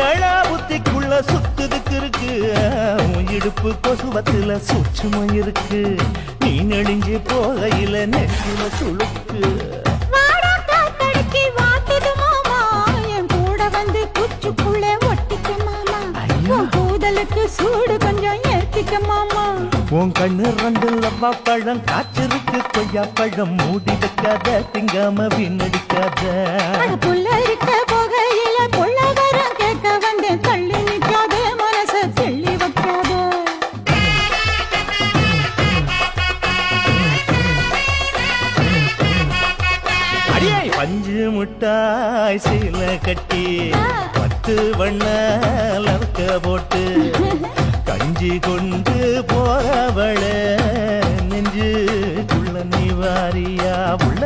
ஏழா புத்திக்குள்ள சுத்துதுக்கு இருக்கு இடுப்பு கொசுவத்துல சூட்சுமம் இருக்கு நீ நெளிஞ்சு போகையில நெற்றில சுளுக்கு சூடு கொஞ்சம் ஏத்திக்க மாமா உன் கண்ணு ரெண்டு லவ்வா பழம் காய்ச்சிருக்கு கொய்யா பழம் மூடி வைக்காத திங்காம வீணடிக்காத புள்ள இருக்க போகையில பொள்ளவரம் கேட்க வந்தேன் தள்ளி நிற்காத மனச தெள்ளி வைக்காத அடியே பஞ்சு முட்டாய் சீல கட்டி 10 வண்ண லவக்க போட்டு கஞ்சி கொண்டு போறவள நெஞ்சுக்குள்ள நீ வாரியா உள்ள